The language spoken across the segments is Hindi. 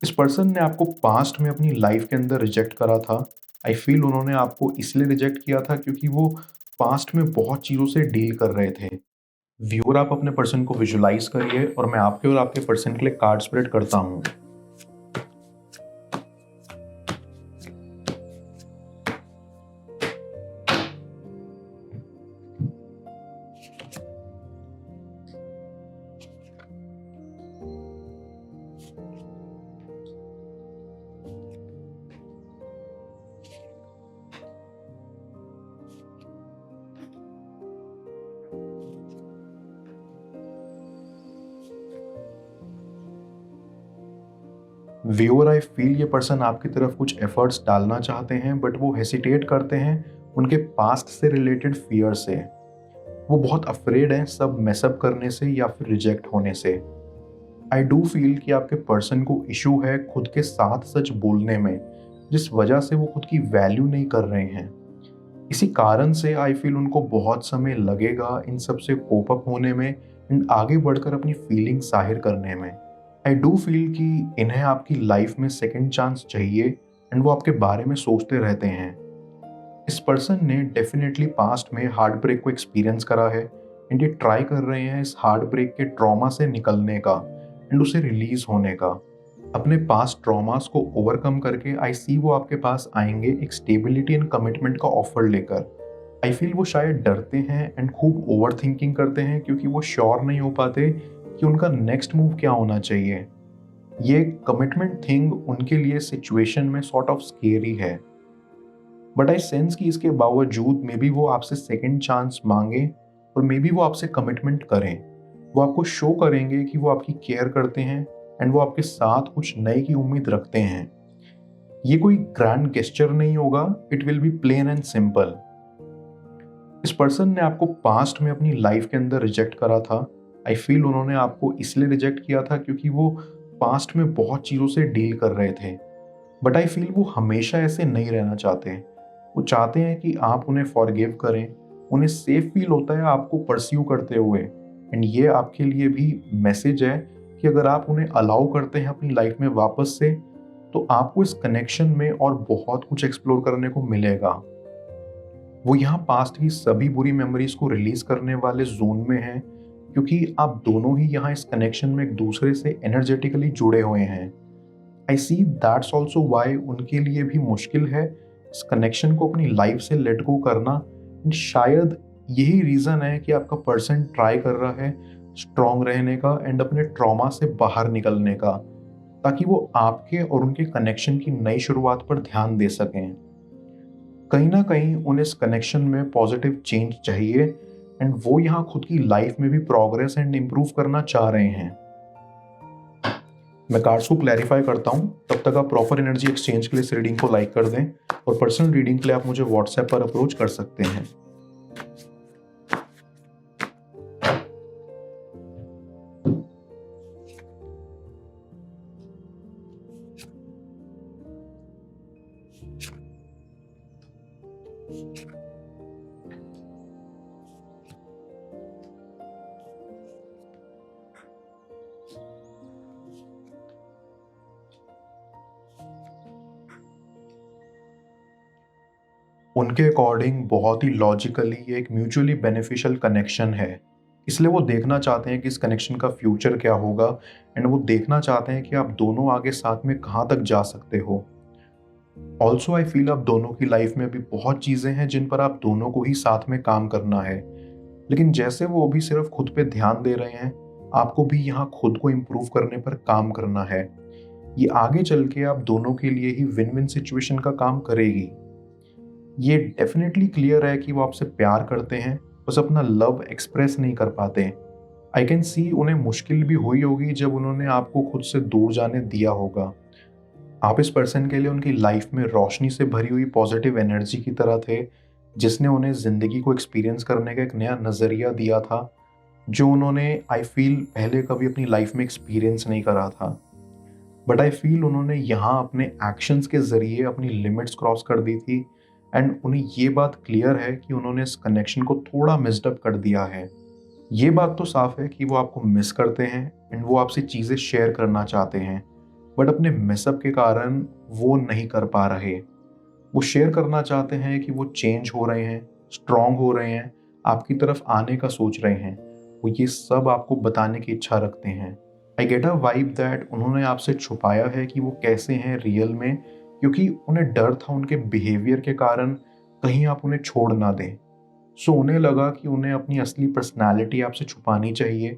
इस पर्सन ने आपको पास्ट में अपनी लाइफ के अंदर रिजेक्ट करा था। आई फील उन्होंने आपको इसलिए रिजेक्ट किया था क्योंकि वो पास्ट में बहुत चीज़ों से डील कर रहे थे। व्यूअर, आप अपने पर्सन को विजुलाइज करिए और मैं आपके और आपके पर्सन के लिए कार्ड स्प्रेड करता हूँ। व्यूअर, आई फील ये पर्सन आपकी तरफ कुछ एफर्ट्स डालना चाहते हैं बट वो हेसिटेट करते हैं उनके पास्ट से रिलेटेड फियर से। वो बहुत अफ्रेड हैं सब मेसअप करने से या फिर रिजेक्ट होने से। आई डू फील कि आपके पर्सन को इशू है खुद के साथ सच बोलने में, जिस वजह से वो खुद की वैल्यू नहीं कर रहे हैं। इसी कारण से आई फील उनको बहुत समय लगेगा इन सब से कोप अप होने में एंड आगे बढ़कर अपनी फीलिंग जाहिर करने में। आई डू फील कि इन्हें आपकी लाइफ में सेकंड चांस चाहिए एंड वो आपके बारे में सोचते रहते हैं। इस पर्सन ने डेफिनेटली पास्ट में हार्ट ब्रेक को एक्सपीरियंस करा है एंड ये ट्राई कर रहे हैं इस हार्ट ब्रेक के ट्रॉमा से निकलने का एंड उसे रिलीज होने का। अपने पास्ट ट्रॉमास को ओवरकम करके आई सी वो आपके पास आएंगे एक स्टेबिलिटी एंड कमिटमेंट का ऑफर लेकर। आई फील वो शायद डरते हैं एंड खूब ओवर थिंकिंग करते हैं क्योंकि वो श्योर नहीं हो पाते कि उनका नेक्स्ट मूव क्या होना चाहिए। ये कमिटमेंट थिंग उनके लिए सिचुएशन में सॉर्ट ऑफ स्केरी है, बट आई सेंस कि इसके बावजूद मे बी वो आपसे सेकंड चांस मांगे और मे बी वो आपसे कमिटमेंट करें। वो आपको शो करेंगे कि वो आपकी केयर करते हैं एंड वो आपके साथ कुछ नए की उम्मीद रखते हैं। ये कोई ग्रैंड गेस्चर नहीं होगा, it will be plain and simple. इस पर्सन ने आपको पास्ट में अपनी लाइफ के अंदर रिजेक्ट करा था। आई फील उन्होंने आपको इसलिए रिजेक्ट किया था क्योंकि वो पास्ट में बहुत चीज़ों से डील कर रहे थे, बट आई फील वो हमेशा ऐसे नहीं रहना चाहते। वो चाहते हैं कि आप उन्हें फॉरगिव करें। उन्हें सेफ फील होता है आपको परस्यू करते हुए एंड ये आपके लिए भी मैसेज है कि अगर आप उन्हें अलाउ करते हैं अपनी लाइफ में वापस से, तो आपको इस कनेक्शन में और बहुत कुछ एक्सप्लोर करने को मिलेगा। वो यहाँ पास्ट की सभी बुरी मेमोरीज को रिलीज करने वाले जोन में हैं क्योंकि आप दोनों ही यहाँ इस कनेक्शन में एक दूसरे से एनर्जेटिकली जुड़े हुए हैं। आई सी दैट्स ऑल्सो वाई उनके लिए भी मुश्किल है इस कनेक्शन को अपनी लाइफ से लेट गो करना। And शायद यही रीज़न है कि आपका पर्सन ट्राई कर रहा है स्ट्रांग रहने का एंड अपने ट्रॉमा से बाहर निकलने का, ताकि वो आपके और उनके कनेक्शन की नई शुरुआत पर ध्यान दे सकें। कहीं ना कहीं उन्हें इस कनेक्शन में पॉजिटिव चेंज चाहिए एंड वो यहाँ खुद की लाइफ में भी प्रोग्रेस एंड इम्प्रूव करना चाह रहे हैं। मैं कार्ड्स को क्लैरिफाई करता हूँ, तब तक आप प्रॉपर एनर्जी एक्सचेंज के लिए इस रीडिंग को लाइक कर दें और पर्सनल रीडिंग के लिए आप मुझे व्हाट्सएप पर अप्रोच कर सकते हैं। उनके अकॉर्डिंग बहुत ही लॉजिकली ये एक म्यूचुअली बेनिफिशियल कनेक्शन है, इसलिए वो देखना चाहते हैं कि इस कनेक्शन का फ्यूचर क्या होगा एंड वो देखना चाहते हैं कि आप दोनों आगे साथ में कहाँ तक जा सकते हो। ऑल्सो आई फील आप दोनों की लाइफ में भी बहुत चीज़ें हैं जिन पर आप दोनों को ही साथ में काम करना है, लेकिन जैसे वो अभी सिर्फ खुद पे ध्यान दे रहे हैं, आपको भी यहाँ खुद को इम्प्रूव करने पर काम करना है। ये आगे चल के आप दोनों के लिए ही विन विन सिचुएशन का काम करेगी। ये डेफिनेटली क्लियर है कि वो आपसे प्यार करते हैं, बस अपना लव एक्सप्रेस नहीं कर पाते। आई कैन सी उन्हें मुश्किल भी हुई होगी जब उन्होंने आपको खुद से दूर जाने दिया होगा। आप इस पर्सन के लिए उनकी लाइफ में रोशनी से भरी हुई पॉजिटिव एनर्जी की तरह थे, जिसने उन्हें ज़िंदगी को एक्सपीरियंस करने का एक नया नज़रिया दिया था, जो उन्होंने आई फील पहले कभी अपनी लाइफ में एक्सपीरियंस नहीं करा था। बट आई फील उन्होंने यहाँ अपने एक्शंस के ज़रिए अपनी लिमिट्स क्रॉस कर दी थी एंड उन्हें ये बात क्लियर है कि उन्होंने इस कनेक्शन को थोड़ा मिस्डअप कर दिया है। ये बात तो साफ है कि वो आपको मिस करते हैं एंड वो आपसे चीज़ें शेयर करना चाहते हैं, बट अपने मेसअप के कारण वो नहीं कर पा रहे। वो शेयर करना चाहते हैं कि वो चेंज हो रहे हैं, स्ट्रांग हो रहे हैं, आपकी तरफ आने का सोच रहे हैं। वो ये सब आपको बताने की इच्छा रखते हैं। I get a vibe that उन्होंने आपसे छुपाया है कि वो कैसे हैं रियल में, क्योंकि उन्हें डर था उनके बिहेवियर के कारण कहीं आप उन्हें छोड़ ना दें। सो उन्हें लगा कि उन्हें अपनी असली पर्सनैलिटी आपसे छुपानी चाहिए।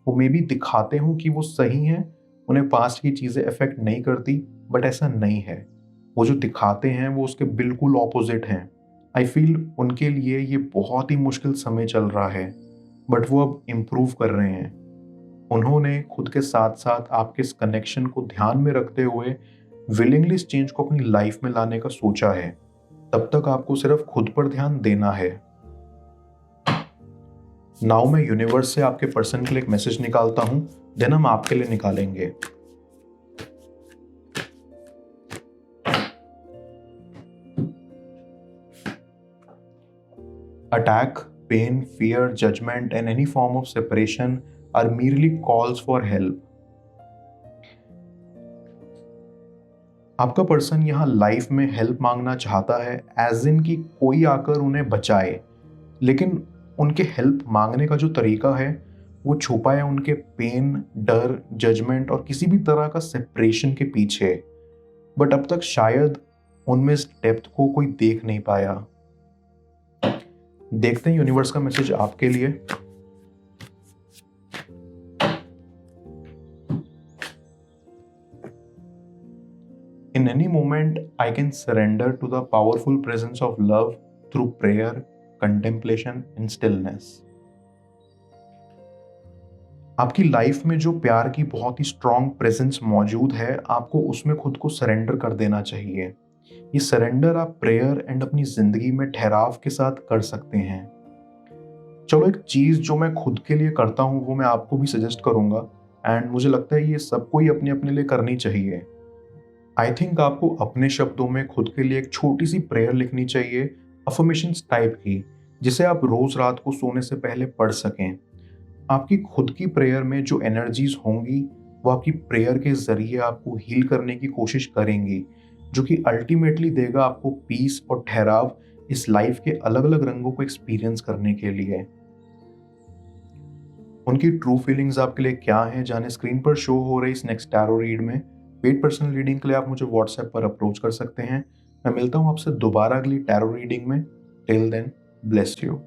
वो मे बी दिखाते हो कि वो सही हैं, उन्हें पास्ट की चीज़ें अफेक्ट नहीं करती, बट ऐसा नहीं है। वो जो दिखाते हैं वो उसके बिल्कुल ऑपोजिट हैं। आई फील उनके लिए ये बहुत ही मुश्किल समय चल रहा है, बट वो अब इम्प्रूव कर रहे हैं। उन्होंने खुद के साथ साथ आपके इस कनेक्शन को ध्यान में रखते हुए विलिंगली इस चेंज को अपनी लाइफ में लाने का सोचा है। तब तक आपको सिर्फ खुद पर ध्यान देना है। नाउ मैं यूनिवर्स से आपके पर्सन के लिए एक मैसेज निकालता हूं, देन हम आपके लिए निकालेंगे। Attack, pain, fear, judgment, and any form of separation are merely calls for help. आपका पर्सन यहाँ लाइफ में हेल्प मांगना चाहता है, एज इन कि कोई आकर उन्हें बचाए, लेकिन उनके हेल्प मांगने का जो तरीका है वो छुपा है उनके पेन, डर, जजमेंट और किसी भी तरह का सेपरेशन के पीछे। बट अब तक शायद उनमें इस डेप्थ को कोई देख नहीं पाया। देखते हैं यूनिवर्स का मैसेज आपके लिए। In any moment, I can surrender to the powerful presence of love through prayer, contemplation and stillness. आपकी लाइफ में जो प्यार की बहुत ही स्ट्रॉन्ग प्रेजेंस मौजूद है, आपको उसमें खुद को सरेंडर कर देना चाहिए। ये सरेंडर आप प्रेयर एंड अपनी जिंदगी में ठहराव के साथ कर सकते हैं। चलो, एक चीज जो मैं खुद के लिए करता हूँ वो मैं आपको भी सजेस्ट करूंगा, एंड मुझे लगता है ये सबको ही अपने अपने लिए करनी चाहिए। आई थिंक आपको अपने शब्दों में खुद के लिए एक छोटी सी प्रेयर लिखनी चाहिए, अफर्मेशंस टाइप की, जिसे आप रोज रात को सोने से पहले पढ़ सकें। आपकी खुद की प्रेयर में जो एनर्जीज होंगी वो आपकी प्रेयर के जरिए आपको हील करने की कोशिश करेंगी, जो कि अल्टीमेटली देगा आपको पीस और ठहराव इस लाइफ के अलग अलग रंगों को एक्सपीरियंस करने के लिए। उनकी ट्रू फीलिंग्स आपके लिए क्या हैं जाने स्क्रीन पर शो हो रही इस नेक्स्ट टैरो रीड में। पेड पर्सनल रीडिंग के लिए आप मुझे व्हाट्सएप पर अप्रोच कर सकते हैं। मैं मिलता हूँ आपसे दोबारा अगली टैरो रीडिंग में। Till then, bless you.